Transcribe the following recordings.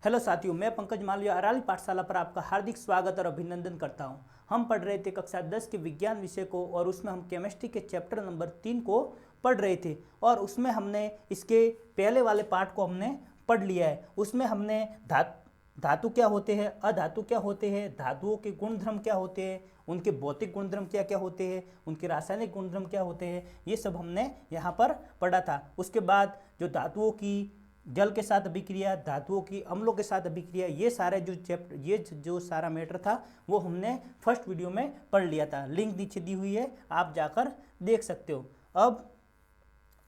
Hello साथियों, मैं पंकज मालविया अराली पाठशाला पर आपका हार्दिक स्वागत और अभिनंदन करता हूं। हम पढ़ रहे थे कक्षा 10 के विज्ञान विषय को और उसमें हम केमिस्ट्री के चैप्टर नंबर 3 को पढ़ रहे थे और उसमें हमने इसके पहले वाले पार्ट को हमने पढ़ लिया है। उसमें हमने धातु क्या होते हैं, अधातु क्या होते हैं, धातुओं के गुणधर्म क्या होते हैं, उनके भौतिक गुणधर्म क्या क्या होते हैं, उनके रासायनिक गुणधर्म क्या होते हैं, ये सब हमने यहाँ पर पढ़ा था। उसके बाद जो धातुओं की जल के साथ अभिक्रिया, धातुओं की अम्लों के साथ अभिक्रिया, ये सारे जो सारा मैटर था वो हमने फर्स्ट वीडियो में पढ़ लिया था। लिंक नीचे दी हुई है, आप जाकर देख सकते हो। अब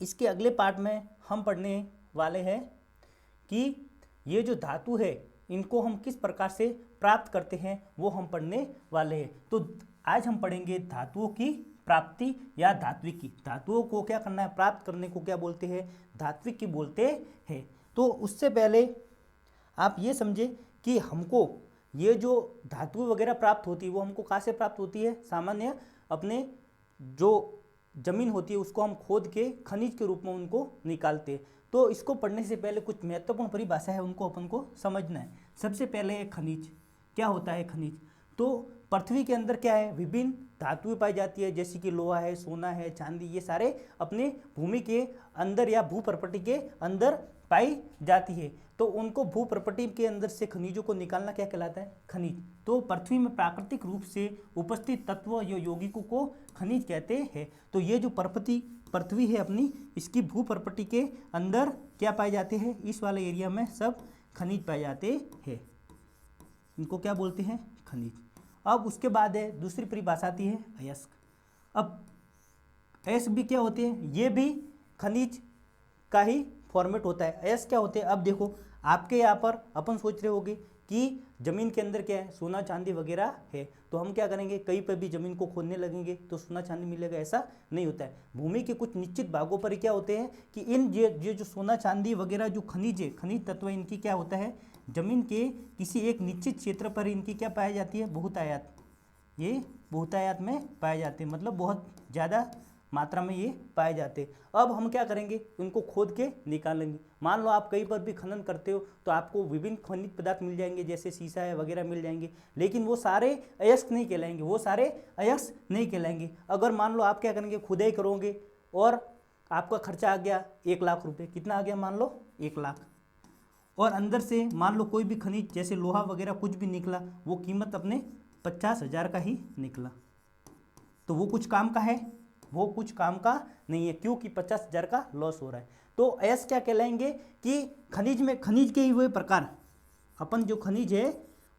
इसके अगले पार्ट में हम पढ़ने वाले हैं कि ये जो धातु है इनको हम किस प्रकार से प्राप्त करते हैं, वो हम पढ़ने वाले हैं। तो आज हम पढ़ेंगे धातुओं की प्राप्ति या धात्विकी। धातुओं को क्या करना है, प्राप्त करने को क्या बोलते हैं, धात्विकी बोलते हैं। तो उससे पहले आप ये समझे कि हमको ये जो धातु वगैरह प्राप्त होती है वो हमको कहाँ से प्राप्त होती है। सामान्य अपने जो जमीन होती है उसको हम खोद के खनिज के रूप में उनको निकालते हैं। तो इसको पढ़ने से पहले कुछ महत्वपूर्ण परिभाषा है, उनको अपन को समझना है। सबसे पहले खनिज क्या होता है। खनिज तो पृथ्वी के अंदर क्या है, विभिन्न धातुएं पाई जाती है, जैसे कि लोहा है, सोना है, चांदी, ये सारे अपने भूमि के अंदर या भू प्रपटी के अंदर पाई जाती है। तो उनको भू प्रपटी के अंदर से खनिजों को निकालना क्या कहलाता है, खनिज। तो पृथ्वी में प्राकृतिक रूप से उपस्थित तत्व या यौगिकों को खनिज कहते हैं। तो ये जो पृथ्वी है अपनी, इसकी भू प्रपटी के अंदर क्या पाए जाते हैं, इस वाले एरिया में सब खनिज पाए जाते हैं। इनको क्या बोलते हैं, खनिज। अब उसके बाद है दूसरी परिभाषा आती है अयस्क। अब अयस्क भी क्या होते हैं, ये भी खनिज का ही फॉर्मेट होता है। अयस्क क्या होते हैं, अब देखो आपके यहाँ पर अपन सोच रहे होगे कि जमीन के अंदर क्या है, सोना चांदी वगैरह है, तो हम क्या करेंगे, कहीं पर भी जमीन को खोदने लगेंगे तो सोना चांदी मिलेगा, ऐसा नहीं होता है। भूमि के कुछ निश्चित भागों पर क्या होते हैं कि इन ये जो सोना चांदी वगैरह जो खनिज है, खनिज तत्व, इनकी क्या होता है, जमीन के किसी एक निश्चित क्षेत्र पर इनकी क्या पाई जाती है, बहुतायत। ये बहुतायत में पाए जाते हैं, मतलब बहुत ज़्यादा मात्रा में ये पाए जाते हैं। अब हम क्या करेंगे, उनको खोद के निकालेंगे। मान लो आप कहीं पर भी खनन करते हो तो आपको विभिन्न खनिज पदार्थ मिल जाएंगे, जैसे सीसा है वगैरह मिल जाएंगे, लेकिन वो सारे अयस्क नहीं कहलाएंगे, वो सारे अयस्क नहीं कहलाएंगे। अगर मान लो आप क्या करेंगे, खुदाई करोगे और आपका खर्चा आ गया 1 लाख रुपये, कितना आ गया, मान लो 1 लाख, और अंदर से मान लो कोई भी खनिज जैसे लोहा वगैरह कुछ भी निकला, वो कीमत अपने 50,000 का ही निकला, तो वो कुछ काम का है, वो कुछ काम का नहीं है, क्योंकि 50,000 का लॉस हो रहा है। तो अयस्क क्या कहलाएंगे कि खनिज में, खनिज के ही हुए प्रकार, अपन जो खनिज है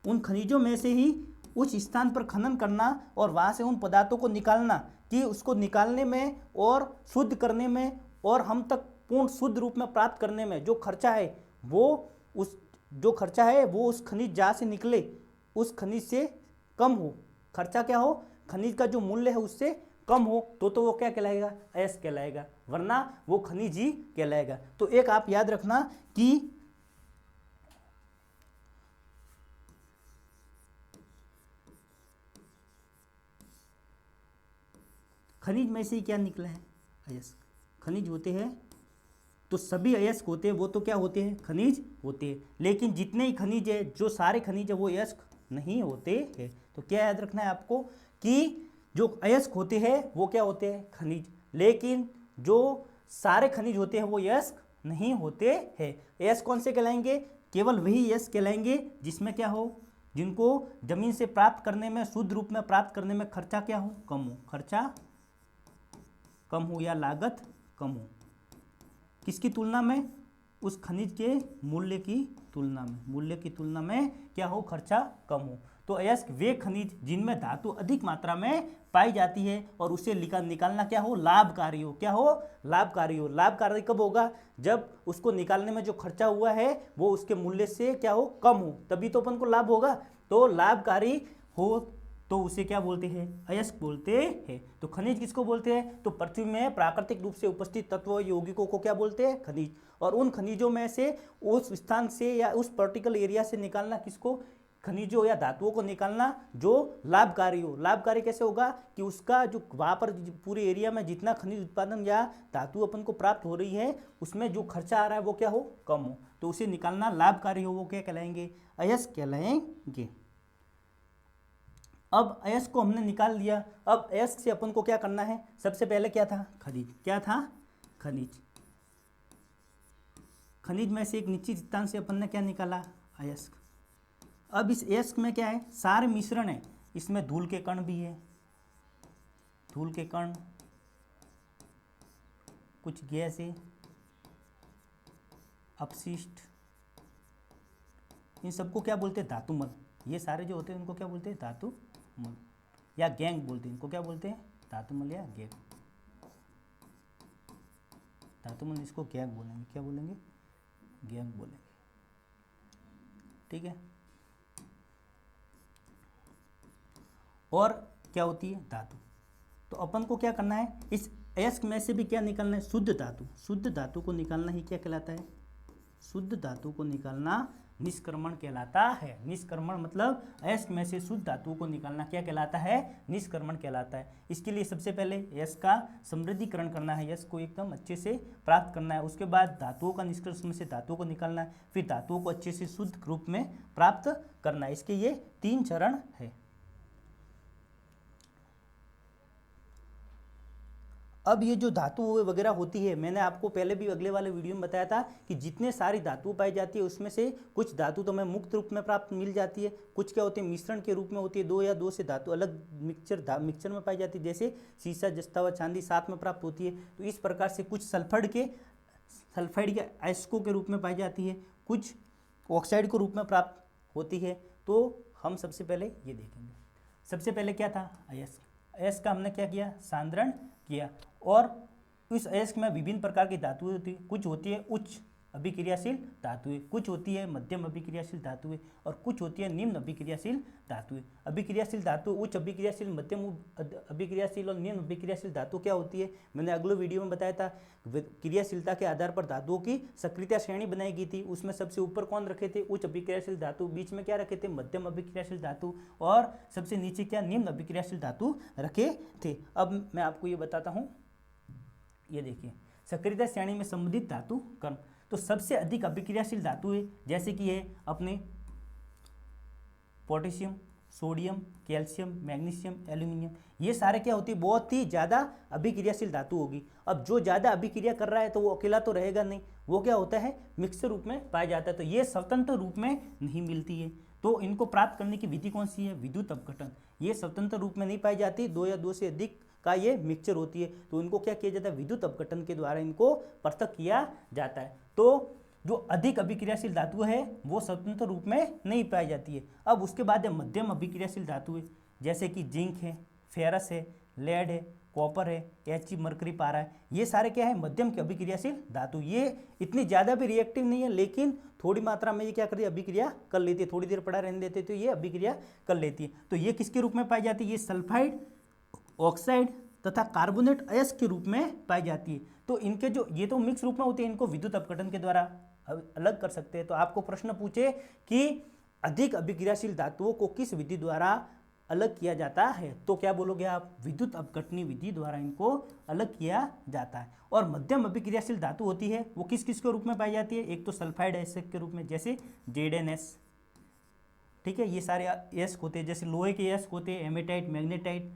उन खनिजों में से ही उस स्थान पर खनन करना और वहाँ से उन पदार्थों को निकालना, कि उसको निकालने में और शुद्ध करने में और हम तक पूर्ण शुद्ध रूप में प्राप्त करने में जो खर्चा है, वो उस खनिज जहाँ से निकले उस खनिज से कम हो, खर्चा क्या हो, खनिज का जो मूल्य है उससे कम हो, तो वो क्या कहलाएगा, अयस्क कहलाएगा, वरना वो खनिज ही कहलाएगा। तो एक आप याद रखना कि खनिज में से ही क्या निकला है, अयस्क। खनिज होते हैं तो सभी अयस्क होते हैं, वो तो क्या होते हैं, खनिज होते हैं। लेकिन जितने ही खनिज है, जो सारे खनिज है वो अयस्क नहीं होते हैं। तो क्या याद रखना है आपको कि जो अयस्क होते हैं वो क्या होते हैं, खनिज, लेकिन जो सारे खनिज होते हैं वो अयस्क नहीं होते हैं। अयस्क कौन से कहलाएंगे, केवल वही अयस्क कहलाएंगे जिसमें क्या हो, जिनको जमीन से प्राप्त करने में, शुद्ध रूप में प्राप्त करने में खर्चा क्या हो, कम हो, खर्चा कम हो या लागत कम हो। किसकी तुलना में, उस खनिज के मूल्य की तुलना में क्या हो, खर्चा कम हो। तो अयस्क वे खनिज जिनमें धातु अधिक मात्रा में पाई जाती है और उसे निकालना क्या हो, लाभकारी हो। क्या हो, लाभकारी हो। लाभकारी कब होगा, जब उसको निकालने में जो खर्चा हुआ है वो उसके मूल्य से क्या हो, कम हो, तभी तो अपन को लाभ होगा। तो लाभकारी हो तो उसे क्या बोलते हैं, अयस्क बोलते हैं। तो खनिज किसको बोलते हैं, तो पृथ्वी में प्राकृतिक रूप से उपस्थित तत्व यौगिकों को क्या बोलते हैं, खनिज। और उन खनिजों में से उस स्थान से या उस पर्टिकुलर एरिया से निकालना किसको, खनिजों या धातुओं को निकालना जो लाभकारी हो। लाभकारी कैसे होगा कि उसका जो वहाँ पर पूरे एरिया में जितना खनिज उत्पादन या धातु अपन को प्राप्त हो रही है उसमें जो खर्चा आ रहा है वो क्या हो, कम हो, तो उसे निकालना लाभकारी हो, वो क्या कहलाएंगे, अयस्क कहलाएंगे। अब अयस्क को हमने निकाल लिया। अब अयस्क से अपन को क्या करना है, सबसे पहले क्या था, खनिज। क्या था, खनिज। खनिज में से एक निश्चित स्थान से अपन ने क्या निकाला, अयस्क। अब इस अयस्क में क्या है, सारे मिश्रण है, इसमें धूल के कण भी है, धूल के कण, कुछ गैस है, अपशिष्ट, इन सबको क्या बोलते हैं, धातुमल। ये सारे जो होते हैं उनको क्या बोलते हैं, धातुमल या गैंग बोलते हैं। इनको क्या बोलते हैं, धातुमल या गैंग। धातुमल इसको गैंग बोलेंगे, क्या बोलेंगे, गैंग बोलेंगे। ठीक है। और क्या होती है, धातु। तो अपन को क्या करना है, इस अयस्क में से भी क्या निकालना है, शुद्ध धातु। शुद्ध धातु को निकालना ही क्या कहलाता है, शुद्ध धातु को निकालना निष्क्रमण कहलाता है। निष्क्रमण मतलब अयस्क में से शुद्ध धातुओं को निकालना क्या कहलाता है, निष्क्रमण कहलाता है। इसके लिए सबसे पहले अयस्क का समृद्धीकरण करना है, अयस्क को एकदम अच्छे से प्राप्त करना है। उसके बाद धातुओं का निष्कर्षण से धातुओं को निकालना है, फिर धातुओं को अच्छे से शुद्ध रूप में प्राप्त करना है। इसके ये 3 चरण है। अब ये जो धातु वगैरह होती है, मैंने आपको पहले भी अगले वाले वीडियो में बताया था कि जितने सारी धातु पाई जाती है उसमें से कुछ धातु तो हमें मुक्त रूप में प्राप्त मिल जाती है, कुछ क्या होती है मिश्रण के रूप में होती है, 2 या 2 से धातु अलग मिक्सचर में पाई जाती है, जैसे सीसा, जस्ता व चांदी साथ में प्राप्त होती है। तो इस प्रकार से कुछ सल्फाइड के अयस्कों के रूप में पाई जाती है, कुछ ऑक्साइड के रूप में प्राप्त होती है। तो हम सबसे पहले ये देखेंगे। सबसे पहले क्या था, अयस्क। अयस्क का हमने क्या किया, सांद्रण किया। और इस अयस्क में विभिन्न प्रकार की धातुएं होती है। कुछ होती है उच्च अभिक्रियाशील धातुएं, कुछ होती है मध्यम अभिक्रियाशील धातुएं, और कुछ होती है निम्न अभिक्रियाशील धातुएं। अभिक्रियाशील धातु, उच्च अभिक्रियाशील, मध्यम अभिक्रियाशील और निम्न अभिक्रियाशील धातु क्या होती है, मैंने अगले वीडियो में बताया था। क्रियाशीलता के आधार पर धातुओं की सक्रियता श्रेणी बनाई गई थी। उसमें सबसे ऊपर कौन रखे थे, उच्च अभिक्रियाशील धातु, बीच में क्या रखे थे, मध्यम अभिक्रियाशील धातु, और सबसे नीचे क्या, निम्न अभिक्रियाशील धातु रखे थे। अब मैं आपको ये बताता हूँ, ये देखिए सक्रियता श्रेणी में संबंधित धातु कण। तो सबसे अधिक अभिक्रियाशील धातु है, जैसे कि है अपने potassium, sodium, calcium, magnesium, aluminium. ये सारे क्या होती है, बहुत ही ज़्यादा अभिक्रियाशील धातु होगी। अब जो ज़्यादा अभिक्रिया कर रहा है तो वो अकेला तो रहेगा नहीं, वो क्या होता है, मिक्सर रूप में पाया जाता है। तो ये स्वतंत्र रूप में नहीं मिलती है। तो इनको प्राप्त करने की विधि कौन सी है, विद्युत अपघटन। ये स्वतंत्र रूप में नहीं पाई जाती, 2 या 2 से अधिक का ये मिक्सचर होती है। तो इनको क्या किया जाता है, विद्युत अपघटन के द्वारा इनको पृथक किया जाता है। तो जो अधिक अभिक्रियाशील धातु है वो स्वतंत्र रूप में नहीं पाई जाती है। अब उसके बाद है मध्यम अभिक्रियाशील धातुएं, जैसे कि जिंक है, फेरस है, लेड है, कॉपर है, Fe, मरकरी, पारा है। ये सारे क्या है, मध्यम के अभिक्रियाशील धातु। ये इतनी ज़्यादा भी रिएक्टिव नहीं है, लेकिन थोड़ी मात्रा में ये क्या करती है, अभिक्रिया कर लेती है। थोड़ी देर पड़ा रहने देते तो ये अभिक्रिया कर लेती है। तो ये किसके रूप में पाई जाती है, ये सल्फाइड, ऑक्साइड तथा कार्बोनेट अयस्क के रूप में पाई जाती है। तो इनके जो ये तो मिक्स रूप में होते हैं, इनको विद्युत अपघटन के द्वारा अलग कर सकते हैं। तो आपको प्रश्न पूछे कि अधिक अभिक्रियाशील धातुओं को किस विधि द्वारा अलग किया जाता है, तो क्या बोलोगे आप, विद्युत अपघटनी विधि द्वारा इनको अलग किया जाता है। और मध्यम अभिक्रियाशील धातु होती है वो किस किस के रूप में पाई जाती है, एक तो सल्फाइड अयस्क के रूप में, जैसे ZnS, ठीक है, ये सारे अयस्क होते हैं। जैसे लोहे के अयस्क होते हैं, हेमेटाइट, मैग्नेटाइट।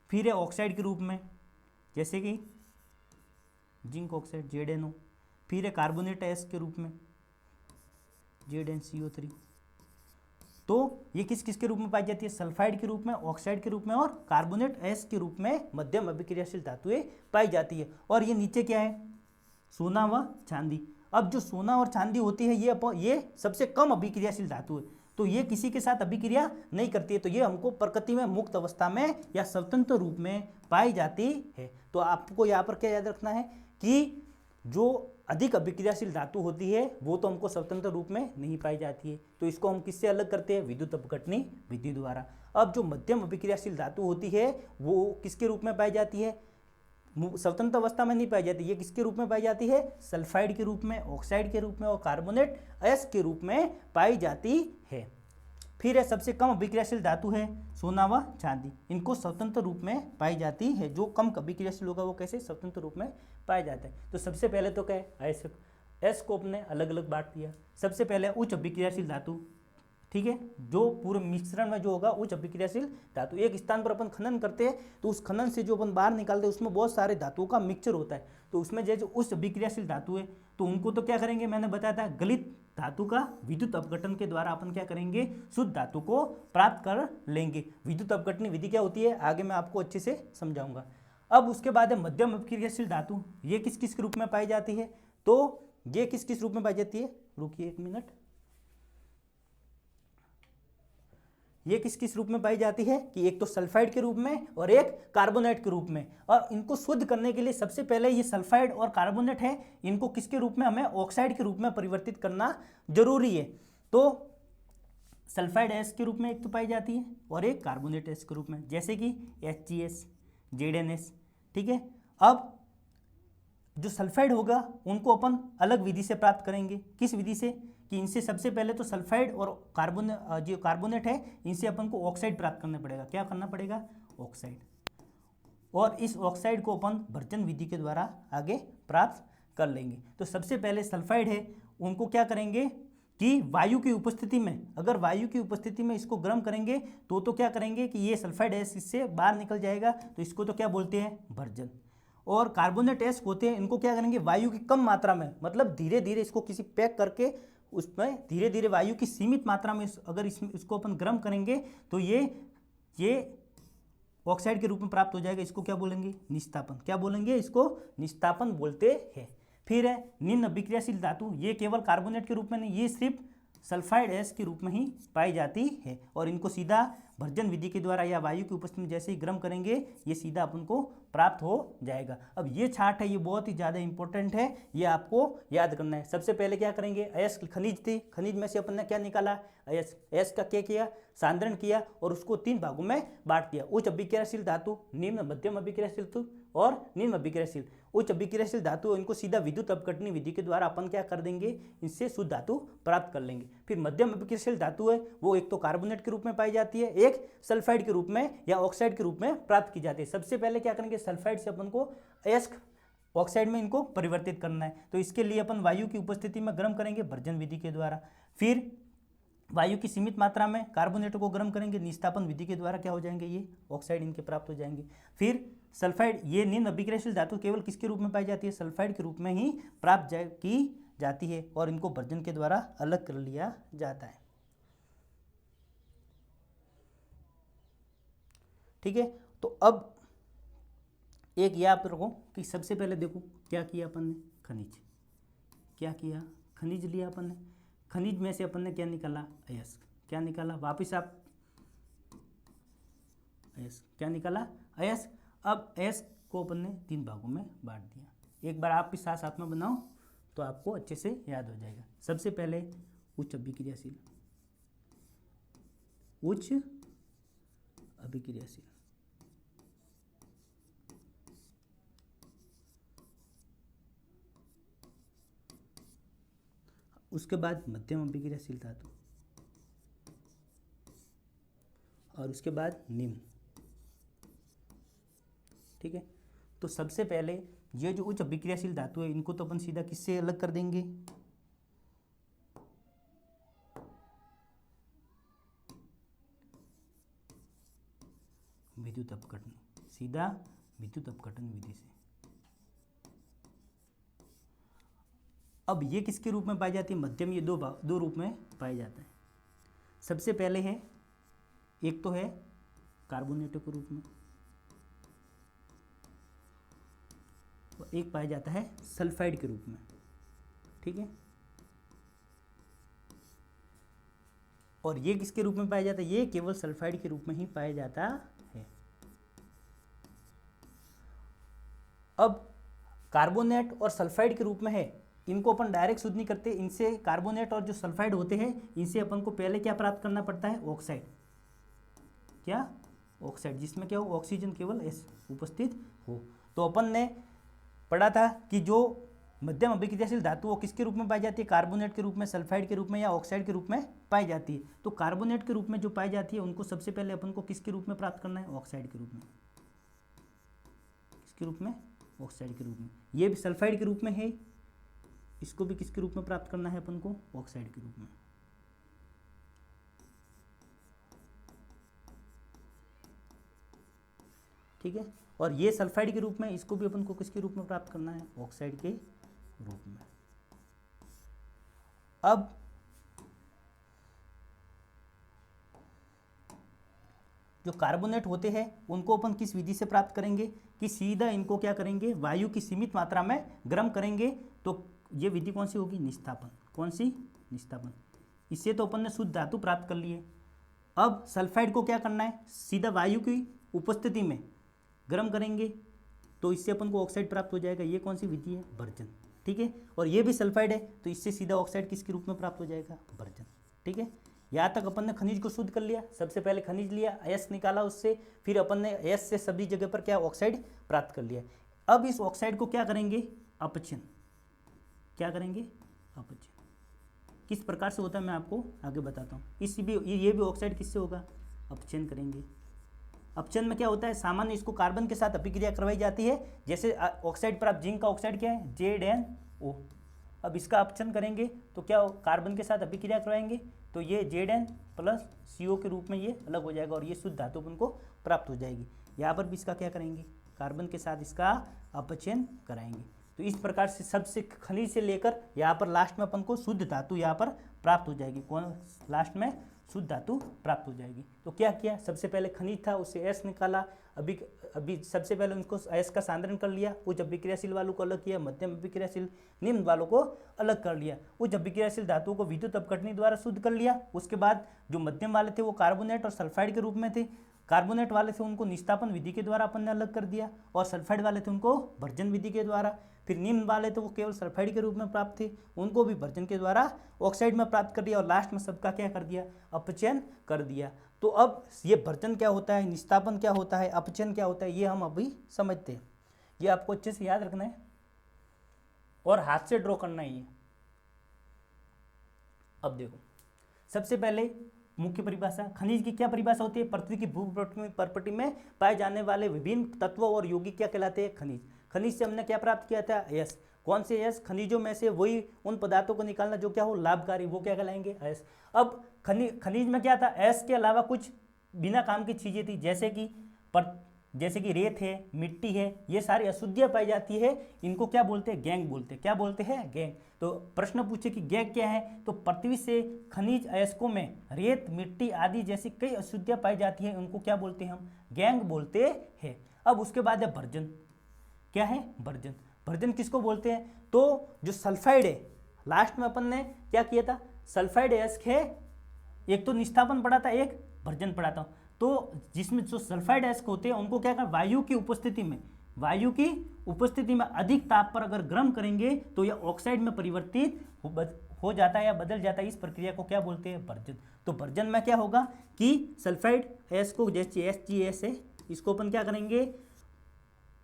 फिर है ऑक्साइड के रूप में, जैसे कि जिंक ऑक्साइड, ZnO। फिर है कार्बोनेट अयस्क के रूप में, ZnCO3। तो ये किस किस के रूप में पाई जाती है, सल्फाइड के रूप में, ऑक्साइड के रूप में और कार्बोनेट अयस्क के रूप में मध्यम अभिक्रियाशील धातुएं पाई जाती है। और ये नीचे क्या है, सोना व चांदी। अब जो सोना और चांदी होती है ये सबसे कम अभिक्रियाशील धातु है। तो ये किसी के साथ अभिक्रिया नहीं करती है। तो ये हमको प्रकृति में मुक्त अवस्था में या स्वतंत्र रूप में पाई जाती है। तो आपको यहाँ पर क्या याद रखना है कि जो अधिक अभिक्रियाशील धातु होती है वो तो हमको स्वतंत्र रूप में नहीं पाई जाती है। तो इसको हम किससे अलग करते हैं, विद्युत अपघटनी विधि द्वारा। अब जो मध्यम अभिक्रियाशील धातु होती है वो किसके रूप में पाई जाती है, स्वतंत्र अवस्था में नहीं पाई जाती। ये किसके रूप में पाई जाती है, सल्फाइड के रूप में, ऑक्साइड के रूप में और कार्बोनेट अयस्क के रूप में पाई जाती है। फिर है सबसे कम अभिक्रियाशील धातु है सोना व चांदी, इनको स्वतंत्र रूप में पाई जाती है। जो कम अभिक्रियाशील होगा वो कैसे स्वतंत्र रूप में पाया जाता है। तो सबसे पहले तो क्या है आयस्क, एस को अपने अलग अलग बांट दिया। सबसे पहले उच्च अभिक्रियाशील धातु, ठीक है, जो पूरे मिश्रण में जो होगा उच्च अभिक्रियाशील धातु। एक स्थान पर अपन खनन करते हैं तो उस खनन से जो अपन बाहर निकालते हैं उसमें बहुत सारे धातुओं का मिक्सचर होता है। तो उसमें जैसे उच्च अभिक्रियाशील धातु है तो उनको तो क्या करेंगे, मैंने बताया था गलित धातु का विद्युत अपघटन के द्वारा अपन क्या करेंगे, शुद्ध धातु को प्राप्त कर लेंगे। विद्युत अपघटन विधि क्या होती है आगे मैं आपको अच्छे से समझाऊंगा। अब उसके बाद है मध्यम अभिक्रियाशील धातु, ये किस किस रूप में पाई जाती है, तो ये किस किस रूप में पाई जाती है, रुकिए एक मिनट, ये किस किस रूप में पाई जाती है कि एक तो सल्फाइड के रूप में और एक कार्बोनेट के रूप में। और इनको शुद्ध करने के लिए सबसे पहले ये सल्फाइड और कार्बोनेट है, इनको किसके रूप में, हमें ऑक्साइड के रूप में परिवर्तित करना जरूरी है। तो सल्फाइड एस के रूप में एक तो पाई जाती है और एक कार्बोनेट एस के रूप में, जैसे कि HgS, ZnS, ठीक है। अब जो सल्फाइड होगा उनको अपन अलग विधि से प्राप्त करेंगे। किस विधि से, कि इनसे सबसे पहले तो सल्फाइड और जो कार्बोनेट है इनसे अपन को ऑक्साइड प्राप्त करना पड़ेगा। क्या करना पड़ेगा, ऑक्साइड, और इस ऑक्साइड को अपन भर्जन विधि के द्वारा आगे प्राप्त कर लेंगे। तो सबसे पहले सल्फाइड है उनको क्या करेंगे कि वायु की उपस्थिति में, अगर वायु की उपस्थिति में इसको गर्म करेंगे तो क्या करेंगे कि ये सल्फाइड है इससे बाहर निकल जाएगा, तो इसको तो क्या बोलते हैं, भर्जन। और कार्बोनेट एस होते हैं, इनको क्या करेंगे, वायु की कम मात्रा में, मतलब धीरे धीरे इसको किसी पैक करके उसमें धीरे धीरे वायु की सीमित मात्रा में अगर इसको अपन गर्म करेंगे तो ये ऑक्साइड के रूप में प्राप्त हो जाएगा। इसको क्या बोलेंगे, निस्तापन। क्या बोलेंगे, इसको निस्तापन बोलते हैं। फिर है निम्न अभिक्रियाशील धातु, ये केवल कार्बोनेट के रूप में नहीं, ये सिर्फ सल्फाइड एस के रूप में ही पाई जाती है। और इनको सीधा भर्जन विधि के द्वारा या वायु की उपस्थिति में जैसे ही गर्म करेंगे ये सीधा अपन को प्राप्त हो जाएगा। अब ये चार्ट है, ये बहुत ही ज़्यादा इंपॉर्टेंट है, ये आपको याद करना है। सबसे पहले क्या करेंगे, अयस्क खनिज थी, खनिज में से अपन ने क्या निकाला, अयस्क का क्या किया, सांद्रण किया और उसको 3 भागों में बांट दिया। उच्च अभिक्रियाशील धातु, निम्न मध्यम अभिक्रियाशील धातु और निम्न अभिक्रियाशील। उच्च अभिक्रियाशील धातु इनको सीधा विद्युत अपघटनी विधि के द्वारा अपन क्या कर देंगे, इनसे शुद्ध धातु प्राप्त कर लेंगे। फिर मध्यम अभिक्रियाशील धातु है वो एक तो कार्बोनेट के रूप में पाई जाती है, एक सल्फाइड के रूप में या ऑक्साइड के रूप में प्राप्त की जाती है। सबसे पहले क्या करेंगे, सल्फाइड से अपन को अयस्क ऑक्साइड में इनको परिवर्तित करना है, तो इसके लिए अपन वायु की उपस्थिति में गर्म करेंगे भर्जन विधि के द्वारा। फिर वायु की सीमित मात्रा में कार्बोनेटों को गर्म करेंगे, निस्तापन विधि के द्वारा क्या हो जाएंगे, ये ऑक्साइड इनके प्राप्त हो जाएंगे। फिर सल्फाइड, ये निम्न अभिक्रियाशील धातु केवल किसके रूप में पाई जाती है, सल्फाइड के रूप में ही प्राप्त की जाती है और इनको भर्जन के द्वारा अलग कर लिया जाता है। ठीक है, तो अब एक याद रखो कि सबसे पहले देखो क्या किया अपन ने, खनिज, क्या किया, खनिज लिया अपन ने, खनिज में से अपन ने क्या निकाला, अयस्क। क्या निकाला, वापिस आप अयस्क, क्या निकाला, अयस्क। अब अयस्क को अपन ने 3 भागों में बांट दिया। एक बार आप भी साथ साथ में बनाओ तो आपको अच्छे से याद हो जाएगा। सबसे पहले उच्च अभिक्रियाशील, उच्च अभिक्रियाशील, उसके बाद मध्यम अभिक्रियाशील धातु और उसके बाद निम्न। ठीक है, तो सबसे पहले ये जो उच्च अभिक्रियाशील धातु है इनको तो अपन सीधा किससे अलग कर देंगे, विद्युत अपघटन, सीधा विद्युत अपघटन विधि से। अब ये किसके रूप में पाई जाती है, मध्यम, ये दो रूप में पाया जाता है। सबसे पहले है, एक तो है कार्बोनेटों के रूप में और एक पाया जाता है सल्फाइड के रूप में। ठीक है, और ये किसके रूप में पाया जाता है, ये केवल सल्फाइड के रूप में ही पाया जाता है। अब कार्बोनेट और सल्फाइड के रूप में है, इनको अपन डायरेक्ट शुद्ध नहीं करते, इनसे कार्बोनेट और जो सल्फाइड होते हैं इनसे अपन को पहले क्या प्राप्त करना पड़ता है, ऑक्साइड। क्या, ऑक्साइड, जिसमें क्या हो, ऑक्सीजन केवल एस उपस्थित हो। तो अपन ने पढ़ा था कि जो मध्यम अभिक्रियाशील धातु वो किसके रूप में पाई जाती है? कार्बोनेट के रूप में, सल्फाइड के रूप में या ऑक्साइड के रूप में पाई जाती है। तो कार्बोनेट के रूप में जो पाई जाती है उनको सबसे पहले अपन को किसके रूप में प्राप्त करना है? ऑक्साइड के रूप में। किसके रूप में? ऑक्साइड के रूप में। ये भी सल्फाइड के रूप में है, इसको भी किसके रूप में प्राप्त करना है अपन को? ऑक्साइड के रूप में। ठीक है, और ये सल्फाइड के रूप में, इसको भी अपन को किसके रूप में प्राप्त करना है? ऑक्साइड के रूप में। अब जो कार्बोनेट होते हैं उनको अपन किस विधि से प्राप्त करेंगे कि सीधा इनको क्या करेंगे? वायु की सीमित मात्रा में गर्म करेंगे। तो ये विधि कौन सी होगी? निस्तापन। कौन सी? निस्तापन। इससे तो अपन ने शुद्ध धातु प्राप्त कर लिए। अब सल्फाइड को क्या करना है? सीधा वायु की उपस्थिति में गर्म करेंगे, तो इससे अपन को ऑक्साइड प्राप्त हो जाएगा। ये कौन सी विधि है? भर्जन। ठीक है, और ये भी सल्फाइड है, तो इससे सीधा ऑक्साइड किसके रूप में प्राप्त हो जाएगा? भर्जन। ठीक है, यहाँ तक अपन ने खनिज को शुद्ध कर लिया। सबसे पहले खनिज लिया, एस निकाला उससे, फिर अपन ने एस से सभी जगह पर क्या? ऑक्साइड प्राप्त कर लिया। अब इस ऑक्साइड को क्या करेंगे? अपचयन। क्या करेंगे? अपचयन। किस प्रकार से होता है मैं आपको आगे बताता हूँ। ये भी ऑक्साइड किससे होगा? अपचयन करेंगे। अपचयन में क्या होता है? सामान्य इसको कार्बन के साथ अभिक्रिया करवाई जाती है। जैसे ऑक्साइड पर आप जिंक का ऑक्साइड क्या है? ZnO। अब इसका अपचयन करेंगे तो क्या कार्बन के साथ अभिक्रिया करवाएंगे, तो ये Zn प्लस CO के रूप में ये अलग हो जाएगा और ये शुद्ध धातु अपन को प्राप्त हो जाएगी। यहाँ पर भी इसका क्या करेंगे? कार्बन के साथ इसका अपचयन कराएंगे। तो इस प्रकार से सबसे खनिज से लेकर यहाँ पर लास्ट में अपन को शुद्ध धातु यहाँ पर प्राप्त हो जाएगी। कौन? लास्ट में शुद्ध धातु प्राप्त हो जाएगी। तो क्या किया? सबसे पहले खनिज था, उससे एस निकाला। अभी सबसे पहले उनको एस का सांद्रण कर लिया, उच्च अभिक्रियाशील वालों को अलग किया, मध्यम अभिक्रियाशील, निम्न वालों को अलग कर लिया। उच्च अभिक्रियाशील धातुओं को विद्युत अपघटनी द्वारा शुद्ध कर लिया। उसके बाद जो मध्यम वाले थे वो कार्बोनेट और सल्फाइड के रूप में थे। कार्बोनेट वाले थे उनको निस्तापन विधि के द्वारा अपन ने अलग कर दिया, और सल्फाइड वाले थे उनको भर्जन विधि के द्वारा। फिर निम्न वाले थे वो केवल सल्फाइड के रूप में प्राप्त थे, उनको भी भर्जन के द्वारा ऑक्साइड में प्राप्त कर दिया, और लास्ट में सबका क्या कर दिया? अपचयन कर दिया। तो अब ये भर्जन क्या होता है, निस्तापन क्या होता है, अपचयन क्या होता है, ये हम अभी समझते हैं। ये आपको अच्छे से याद रखना है और हाथ से ड्रॉ करना है ये। अब देखो, सबसे पहले मुख्य परिभाषा, खनिज की क्या परिभाषा होती है? पृथ्वी की भूप्रकृति में पाए जाने वाले विभिन्न तत्वों और यौगिक क्या कहलाते हैं? खनिज। खनिज से हमने क्या प्राप्त किया था? यस। कौन से यस? खनिजों में से वही उन पदार्थों को निकालना जो क्या हो? लाभकारी, वो क्या कहलाएंगे? यस। अब खनिज में क्या था? एस के अलावा कुछ बिना काम की चीजें थी, जैसे कि रेत है, मिट्टी है, ये सारी अशुद्धियां पाई जाती है, इनको क्या बोलते हैं? गैंग बोलते हैं। क्या बोलते हैं? गैंग। तो प्रश्न पूछे कि गैंग क्या है, तो पृथ्वी से खनिज अयस्कों में रेत, मिट्टी आदि जैसी कई अशुद्धियां पाई जाती है, उनको क्या बोलते हैं? हम गैंग बोलते हैं। अब उसके बाद है भर्जन। क्या है? भर्जन। भर्जन किसको बोलते हैं? तो जो सल्फाइड है, लास्ट में अपन ने क्या किया था? सल्फाइड अयस्क है, एक तो निस्तापन पढ़ा था, एक भर्जन पढ़ा था। तो जिसमें जो सल्फाइड अयस्क होते हैं उनको क्या कर, वायु की उपस्थिति में अधिक ताप पर अगर गर्म करेंगे तो यह ऑक्साइड में परिवर्तित हो जाता है या बदल जाता है। इस प्रक्रिया को क्या बोलते हैं? भर्जन। तो भर्जन में क्या होगा कि सल्फाइड अयस्क को, जैसे HgS है, इसको अपन क्या करेंगे?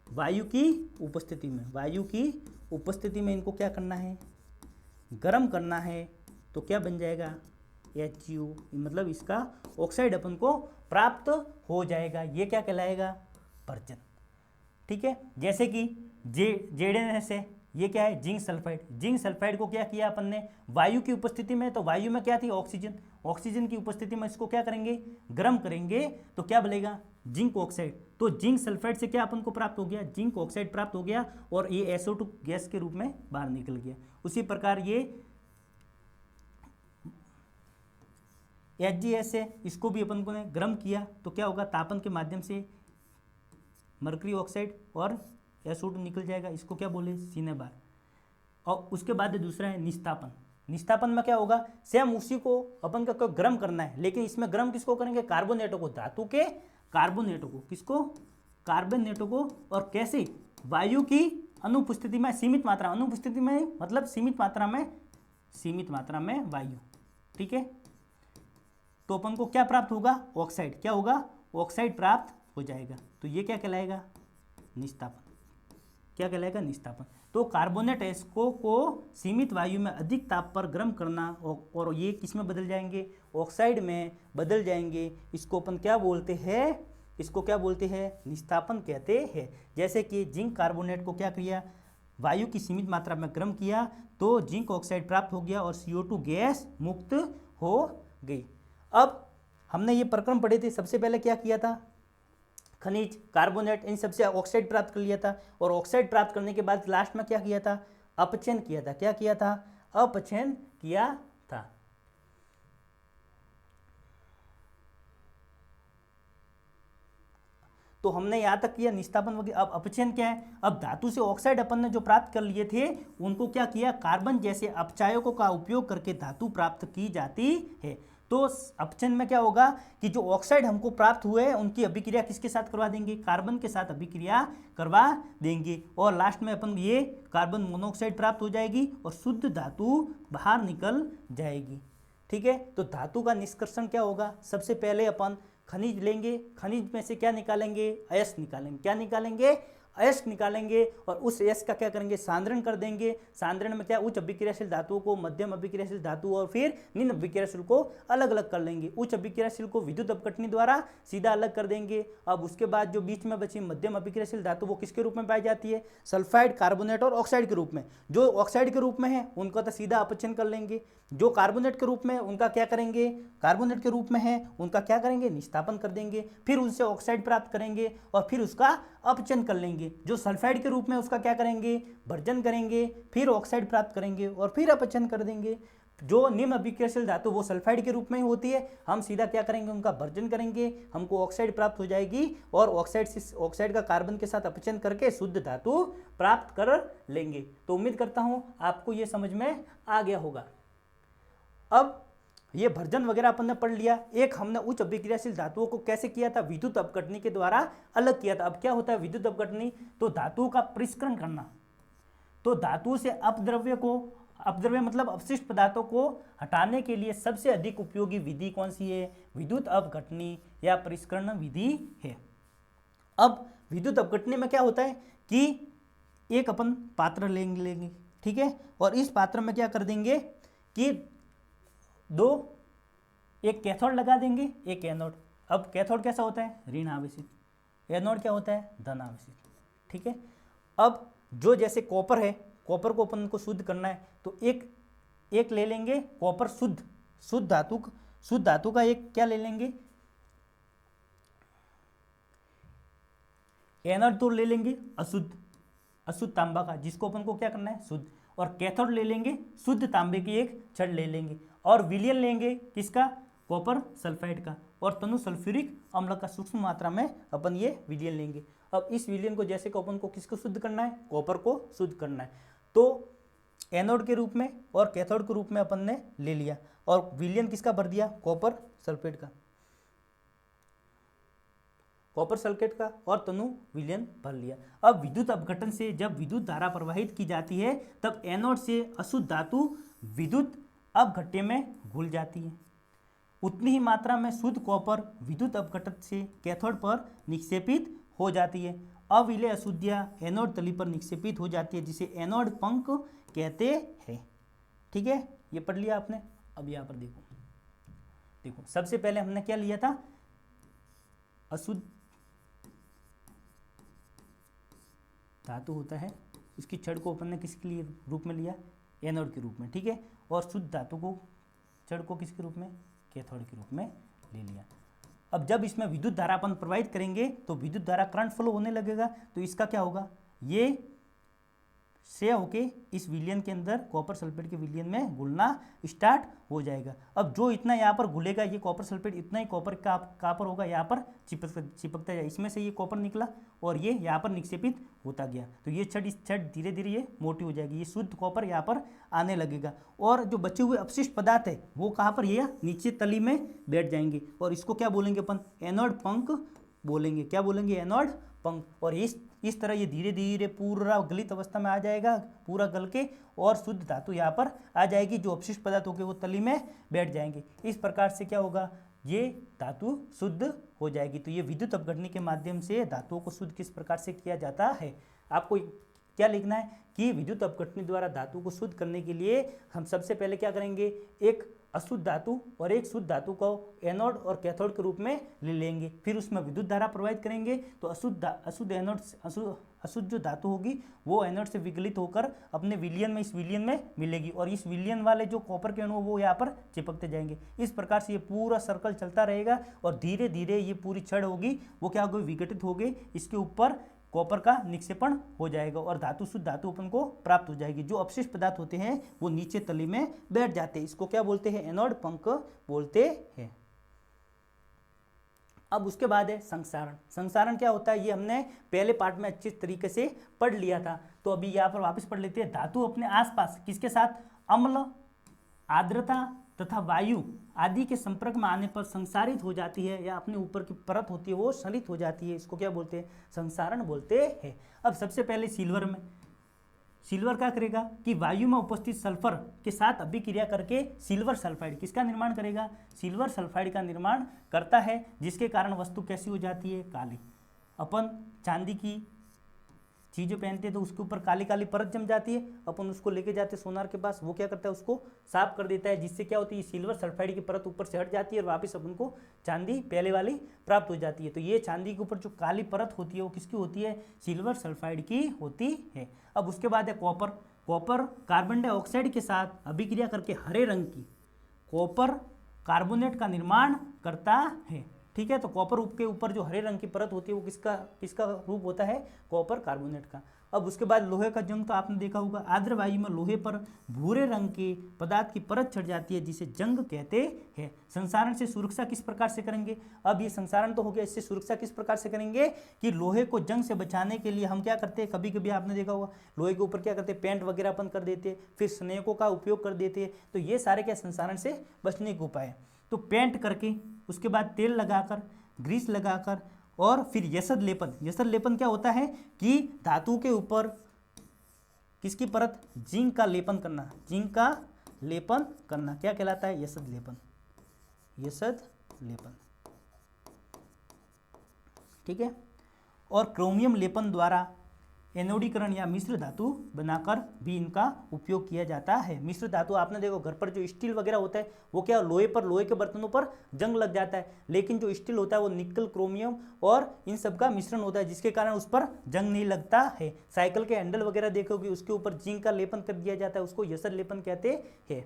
वायु की उपस्थिति में इनको क्या करना है? गर्म करना है। तो क्या बन जाएगा? HgO, मतलब इसका ऑक्साइड अपन को प्राप्त हो जाएगा। ये क्या कहलाएगा? भर्जन। ठीक है, जैसे कि ZnS है, ये क्या है? Zinc sulphide. जिंक सल्फाइड को क्या किया अपन ने? वायु की उपस्थिति में, तो वायु में क्या थी? ऑक्सीजन। ऑक्सीजन की उपस्थिति में इसको क्या करेंगे? गर्म करेंगे, तो क्या बनेगा? Zinc oxide. तो जिंक सल्फाइड से क्या अपन को प्राप्त हो गया? जिंक ऑक्साइड प्राप्त हो गया, और ये SO2 गैस के रूप में बाहर निकल गया। उसी प्रकार ये HgS है, इसको भी अपन को ने गर्म किया, तो क्या होगा? तापन के माध्यम से मरकरी ऑक्साइड और SO2 निकल जाएगा। इसको क्या बोले? सिनेबार। और उसके बाद दूसरा है निस्तापन। निस्तापन में क्या होगा? सेम उसी को अपन का गर्म करना है, लेकिन इसमें गर्म किसको करेंगे? कार्बोनेटों को, धातु के कार्बोनेटों को। किसको? कार्बोनेटों को। और कैसे? वायु की अनुपस्थिति में, सीमित मात्रा, अनुपस्थिति में मतलब सीमित मात्रा में वायु। ठीक है, तो अपन को क्या प्राप्त होगा? ऑक्साइड। क्या होगा? ऑक्साइड प्राप्त हो जाएगा। तो ये क्या कहलाएगा? निस्तापन। क्या कहलाएगा? निस्तापन। तो कार्बोनेट एस्को को सीमित वायु में अधिक ताप पर गर्म करना और ये किस में बदल जाएंगे, ऑक्साइड में बदल जाएंगे। इसको अपन क्या बोलते हैं, इसको क्या बोलते हैं, निस्तापन कहते हैं। जैसे कि जिंक कार्बोनेट को क्या किया, वायु की सीमित मात्रा में गर्म किया तो जिंक ऑक्साइड प्राप्त हो गया और CO2 गैस मुक्त हो गई। अब हमने ये प्रक्रम पढ़े थे, सबसे पहले क्या किया था, खनिज कार्बोनेट इन सबसे ऑक्साइड प्राप्त कर लिया था और ऑक्साइड प्राप्त करने के बाद लास्ट में क्या किया था, अपचयन किया था। क्या किया था, अपचयन किया था। तो हमने यहाँ तक किया निस्तापन वगैरह। अब अपचयन क्या है, अब धातु से ऑक्साइड अपन ने जो प्राप्त कर लिए थे उनको क्या किया, कार्बन जैसे अपचायकों का उपयोग करके धातु प्राप्त की जाती है। तो अपचयन में क्या होगा कि जो ऑक्साइड हमको प्राप्त हुए उनकी अभिक्रिया किसके साथ करवा देंगे, कार्बन के साथ अभिक्रिया करवा देंगे और लास्ट में अपन ये कार्बन मोनोऑक्साइड प्राप्त हो जाएगी और शुद्ध धातु बाहर निकल जाएगी। ठीक है, तो धातु का निष्कर्षण क्या होगा, सबसे पहले अपन खनिज लेंगे, खनिज में से क्या निकालेंगे, अयस्क निकालेंगे। क्या निकालेंगे, अयस्क निकालेंगे और उस अयस्क का क्या करेंगे, सांद्रण कर देंगे। सांद्रण में क्या, उच्च अभिक्रियाशील धातुओं को मध्यम अभिक्रियाशील धातु और फिर निम्न अभिक्रियाशील को अलग अलग कर लेंगे। उच्च अभिक्रियाशील को विद्युत अपघटनी द्वारा सीधा अलग कर देंगे। अब उसके बाद जो बीच में बची मध्यम अभिक्रियाशील धातु वो किसके रूप में पाई जाती है, सल्फाइड, कार्बोनेट और ऑक्साइड के रूप में। जो ऑक्साइड के रूप में है उनका तो सीधा अपचयन कर लेंगे, जो कार्बोनेट के रूप में उनका क्या करेंगे, कार्बोनेट के रूप में है उनका क्या करेंगे, निस्तापन कर देंगे। फिर उनसे ऑक्साइड प्राप्त करेंगे और फिर उसका अपचयन कर लेंगे। जो सल्फाइड के रूप में उसका क्या करेंगे, भर्जन करेंगे, फिर ऑक्साइड प्राप्त करेंगे और फिर अपचयन कर देंगे। जो निम्न अभिक्रियाशील धातु वो सल्फाइड के रूप में ही होती है, हम सीधा क्या करेंगे, उनका भर्जन करेंगे, हमको ऑक्साइड प्राप्त हो जाएगी और ऑक्साइड का कार्बन के साथ अपचयन करके शुद्ध धातु प्राप्त कर लेंगे। तो उम्मीद करता हूं आपको ये समझ में आ गया होगा। अब ये भर्जन वगैरह अपन ने पढ़ लिया। एक हमने उच्च अभिक्रियाशील धातुओं को कैसे किया था, विद्युत अपघटनी के द्वारा अलग किया था। अब क्या होता है विद्युत अपघटनी, तो धातु का परिष्करण करना। तो धातु से अपद्रव्य मतलब अपशिष्ट पदार्थों को हटाने के लिए सबसे अधिक उपयोगी विधि कौन सी है, विद्युत अपघटनी या परिष्करण विधि है। अब विद्युत अपघटनी में क्या होता है कि एक अपन पात्र लेंगे, ठीक है, और इस पात्र में क्या कर देंगे कि एक कैथोड लगा देंगे, एक एनोड। अब कैथोड कैसा होता है, ऋण आवेशित, एनोड क्या होता है, धन आवेशित। ठीक है, अब जो जैसे कॉपर है, कॉपर को अपन को शुद्ध करना है तो एक ले लेंगे कॉपर शुद्ध धातु का एक क्या ले लेंगे, एनोड तो ले लेंगे अशुद्ध तांबा का, जिसको अपन को क्या करना है, शुद्ध। और कैथोड ले लेंगे शुद्ध तांबे की एक छड़ ले लेंगे और विलयन लेंगे किसका, कॉपर सल्फाइड का, और तनु सल्फ्यूरिक अम्ल का सूक्ष्म मात्रा में अपन ये विलयन लेंगे। अब इस विलयन को जैसे अपन को किसको शुद्ध करना है, कॉपर को शुद्ध करना है, तो एनोड के रूप में और कैथोड के रूप में अपन ने ले लिया और विलयन किसका भर दिया, कॉपर सल्फेट का, कॉपर सल्फेट का, और तनु विलयन भर लिया। अब विद्युत अपघटन से जब विद्युत धारा प्रवाहित की जाती है तब एनोड से अशुद्ध धातु विद्युत अपघट्य में घुल जाती है। उतनी ही मात्रा में शुद्ध कॉपर विद्युत अपघटन से कैथोड पर निक्षेपित हो जाती है। अविलेय अशुद्धियाँ एनोड तली पर निक्षेपित हो जाती है, जिसे एनोड पंख कहते हैं। ठीक है, ये पढ़ लिया आपने। अब यहाँ पर देखो सबसे पहले हमने क्या लिया था, अशुद्ध धातु होता है, उसकी छड़ को अपन ने किसके लिए रूप में लिया, एनोड के रूप में। ठीक है, और शुद्ध धातु को छड़ को किसके रूप में, कैथोड के रूप में ले लिया। अब जब इसमें विद्युत धारा अपन प्रवाहित करेंगे तो विद्युत धारा करंट फ्लो होने लगेगा, तो इसका क्या होगा, ये से होके इस विलयन के अंदर कॉपर सल्फेट के विलयन में घुलना स्टार्ट हो जाएगा। अब जो इतना यहाँ पर घुलेगा ये कॉपर सल्फेट, इतना ही कॉपर का पर होगा यहाँ पर चिपकता जाए, इसमें से ये कॉपर निकला और ये यहाँ पर निक्षेपित होता गया, तो ये छड़ धीरे धीरे ये मोटी हो जाएगी, ये शुद्ध कॉपर यहाँ पर आने लगेगा। और जो बचे हुए अपशिष्ट पदार्थ है वो कहाँ पर, ये नीचे तली में बैठ जाएंगे और इसको क्या बोलेंगे अपन, एनोड पंख बोलेंगे। क्या बोलेंगे, एनोड पंख। और इस तरह ये धीरे धीरे पूरा गलित अवस्था में आ जाएगा, पूरा गल के, और शुद्ध धातु यहाँ पर आ जाएगी, जो अपशिष्ट पदार्थ होंगे वो तली में बैठ जाएंगे। इस प्रकार से क्या होगा, ये धातु शुद्ध हो जाएगी। तो ये विद्युत अपघटनी के माध्यम से धातुओं को शुद्ध किस प्रकार से किया जाता है, आपको क्या लिखना है कि विद्युत अपघटन द्वारा धातु को शुद्ध करने के लिए हम सबसे पहले क्या करेंगे, एक अशुद्ध धातु और एक शुद्ध धातु को एनोड और कैथोड के रूप में ले लेंगे, फिर उसमें विद्युत धारा प्रवाहित करेंगे तो अशुद्ध एनोड अशुद्ध जो धातु होगी वो एनोड से विगलित होकर अपने विलयन में इस विलयन में मिलेगी और इस विलयन वाले जो कॉपर के अणु वो यहाँ पर चिपकते जाएंगे। इस प्रकार से ये पूरा सर्कल चलता रहेगा और धीरे धीरे ये पूरी छड़ होगी वो क्या होगी, विघटित हो गई, इसके ऊपर कॉपर का निक्षेपण हो जाएगा और धातु शुद्ध धातु अपन को प्राप्त हो जाएगी। जो अवशिष्ट पदार्थ होते हैं वो नीचे तली में बैठ जाते हैं, इसको क्या बोलते हैं, एनोड पंख बोलते हैं। अब उसके बाद है संसारण। संसारण क्या होता है ये हमने पहले पार्ट में अच्छी तरीके से पढ़ लिया था, तो अभी यहाँ पर वापस पढ़ लेते हैं। धातु अपने आसपास किसके साथ, अम्ल, आर्द्रता तथा वायु आदि के संपर्क में आने पर संसारित हो जाती है या अपने ऊपर की परत होती है वो क्षरित हो जाती है, इसको क्या बोलते हैं, संसारण बोलते हैं। अब सबसे पहले सिल्वर में, सिल्वर क्या करेगा कि वायु में उपस्थित सल्फर के साथ अभिक्रिया करके सिल्वर सल्फाइड किसका निर्माण करेगा, सिल्वर सल्फाइड का निर्माण करता है, जिसके कारण वस्तु कैसी हो जाती है, काली। अपन चांदी की चीज़ें पहनते हैं तो उसके ऊपर काली काली परत जम जाती है, अपन उसको लेके जाते हैं सोनार के पास, वो क्या करता है उसको साफ कर देता है, जिससे क्या होती है सिल्वर सल्फाइड की परत ऊपर से हट जाती है और वापस अपन को चांदी पहले वाली प्राप्त हो जाती है। तो ये चांदी के ऊपर जो काली परत होती है वो किसकी होती है, सिल्वर सल्फाइड की होती है। अब उसके बाद है कॉपर। कॉपर कार्बन डाइऑक्साइड के साथ अभिक्रिया करके हरे रंग की कॉपर कार्बोनेट का निर्माण करता है, ठीक है। तो कॉपर के ऊपर जो हरे रंग की परत होती है वो किसका रूप होता है, कॉपर कार्बोनेट का। अब उसके बाद लोहे का जंग तो आपने देखा होगा, आर्द्र वायु में लोहे पर भूरे रंग के पदार्थ की परत चढ़ जाती है जिसे जंग कहते हैं। संसारण से सुरक्षा किस प्रकार से करेंगे, अब ये संसारण तो हो गया, इससे सुरक्षा किस प्रकार से करेंगे कि लोहे को जंग से बचाने के लिए हम क्या करते हैं, कभी कभी आपने देखा होगा लोहे के ऊपर क्या करते हैं, पेंट वगैरह अपन कर देते हैं, फिर स्नेकों का उपयोग कर देते हैं। तो ये सारे क्या संसारण से बचने के उपाय है। तो पेंट करके उसके बाद तेल लगाकर, ग्रीस लगाकर और फिर यसद लेपन। यसद लेपन क्या होता है कि धातु के ऊपर किसकी परत, जिंक का लेपन करना, जिंक का लेपन करना क्या कहलाता है, यसद लेपन, यसद लेपन, ठीक है। और क्रोमियम लेपन द्वारा एनोडीकरण या मिश्र धातु बनाकर भी इनका उपयोग किया जाता है। मिश्र धातु आपने देखो घर पर जो स्टील वगैरह होता है वो क्या लोहे पर, लोहे के बर्तनों पर जंग लग जाता है, लेकिन जो स्टील होता है वो निकल, क्रोमियम और इन सब का मिश्रण होता है, जिसके कारण उस पर जंग नहीं लगता है। साइकिल के हैंडल वगैरह देखोगे उसके ऊपर जिंक का लेपन कर दिया जाता है, उसको यसद लेपन कहते हैं।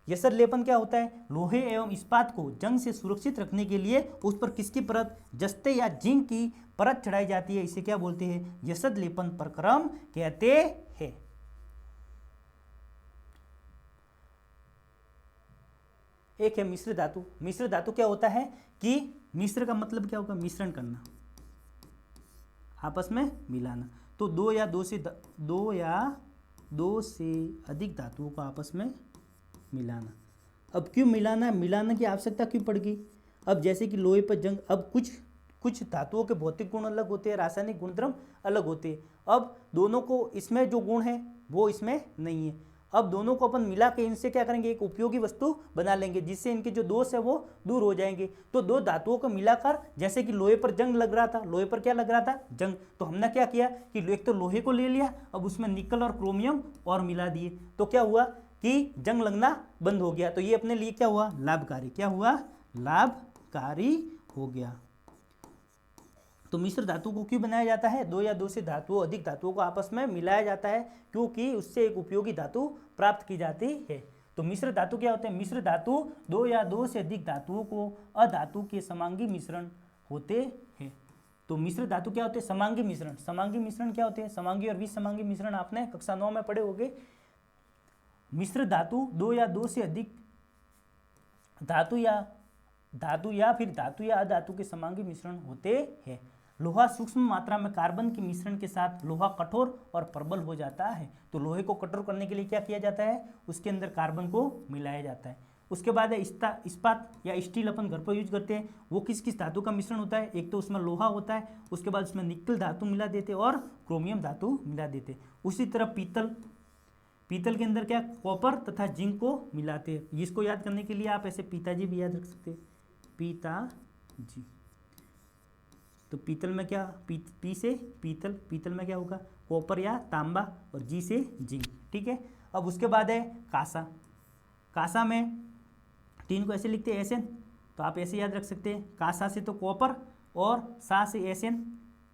यसद लेपन क्या होता है, लोहे एवं इस्पात को जंग से सुरक्षित रखने के लिए उस पर किसकी परत, जस्ते या जिंक की परत चढ़ाई जाती है, इसे क्या बोलते हैं, यसद लेपन प्रक्रम कहते हैं। एक है मिश्र धातु। मिश्र धातु क्या होता है कि मिश्र का मतलब क्या होगा, मिश्रण करना, आपस में मिलाना। तो दो या दो से अधिक धातुओं को आपस में मिलाना। अब क्यों मिलाना, मिलाने की आवश्यकता क्यों पड़ गई, अब जैसे कि लोहे पर जंग, अब कुछ धातुओं के भौतिक गुण अलग होते हैं, रासायनिक गुणधर्म अलग होते हैं। अब दोनों को इसमें जो गुण है वो इसमें नहीं है, अब दोनों को अपन मिला के इनसे क्या करेंगे, एक उपयोगी वस्तु बना लेंगे, जिससे इनके जो दोष है वो दूर हो जाएंगे। तो दो धातुओं को मिलाकर, जैसे कि लोहे पर जंग लग रहा था, लोहे पर क्या लग रहा था, जंग, तो हमने क्या किया कि एक तो लोहे को ले लिया, अब उसमें निकल और क्रोमियम और मिला दिए, तो क्या हुआ कि जंग लगना बंद हो गया। तो ये अपने लिए क्या हुआ, लाभकारी, क्या हुआ, लाभकारी हो गया। तो मिश्र धातु को क्यों बनाया जाता है, दो या दो से अधिक धातुओं को आपस में मिलाया जाता है, क्योंकि उससे एक उपयोगी धातु प्राप्त की जाती है। तो मिश्र धातु क्या होते हैं, मिश्र धातु दो या दो से अधिक धातुओं को अधातु के समांगी मिश्रण होते हैं। तो मिश्र धातु क्या होते हैं, समांगी मिश्रण। समांगी मिश्रण क्या होते हैं, समांगी और विसमांगी मिश्रण आपने कक्षा 9 में पढ़े होंगे। मिश्र धातु दो या दो से अधिक धातु या फिर धातु या अधातु के समांगी मिश्रण होते हैं। लोहा सूक्ष्म मात्रा में कार्बन के मिश्रण के साथ लोहा कठोर और प्रबल हो जाता है। तो लोहे को कठोर करने के लिए क्या किया जाता है, उसके अंदर कार्बन को मिलाया जाता है। उसके बाद है इस्पात या स्टील, अपन घर पर यूज करते हैं, वो किस किस धातु का मिश्रण होता है, एक तो उसमें लोहा होता है, उसके बाद उसमें निकल धातु मिला देते और क्रोमियम धातु मिला देते। उसी तरह पीतल के अंदर क्या, कॉपर तथा जिंक को मिलाते हैं। इसको याद करने के लिए आप ऐसे पिताजी भी याद रख सकते हैं, पिताजी। तो पीतल में क्या, पी से पीतल, पीतल में क्या होगा कॉपर या तांबा, और जी से जिंक। ठीक है, अब उसके बाद है कांसा। कांसा में टीन को ऐसे लिखते हैं Sn, तो आप ऐसे याद रख सकते हैं, कांसा से तो कॉपर और सा से Sn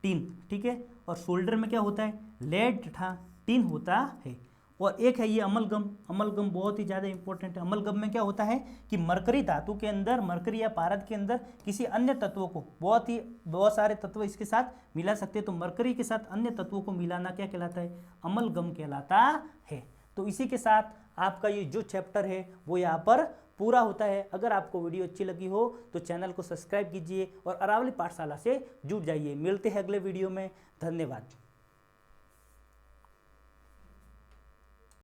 टीन। ठीक है, और सोल्डर में क्या होता है लेड तथा टीन होता है। और एक है ये अमलगम। अमलगम बहुत ही ज़्यादा इंपॉर्टेंट है। अमलगम में क्या होता है कि मरकरी धातु के अंदर, मरकरी या पारद के अंदर किसी अन्य तत्वों को, बहुत सारे तत्व इसके साथ मिला सकते हैं, तो मरकरी के साथ अन्य तत्वों को मिलाना क्या कहलाता है, अमलगम कहलाता है। तो इसी के साथ आपका ये जो चैप्टर है वो यहाँ पर पूरा होता है। अगर आपको वीडियो अच्छी लगी हो तो चैनल को सब्सक्राइब कीजिए और अरावली पाठशाला से जुड़ जाइए। मिलते हैं अगले वीडियो में। धन्यवाद।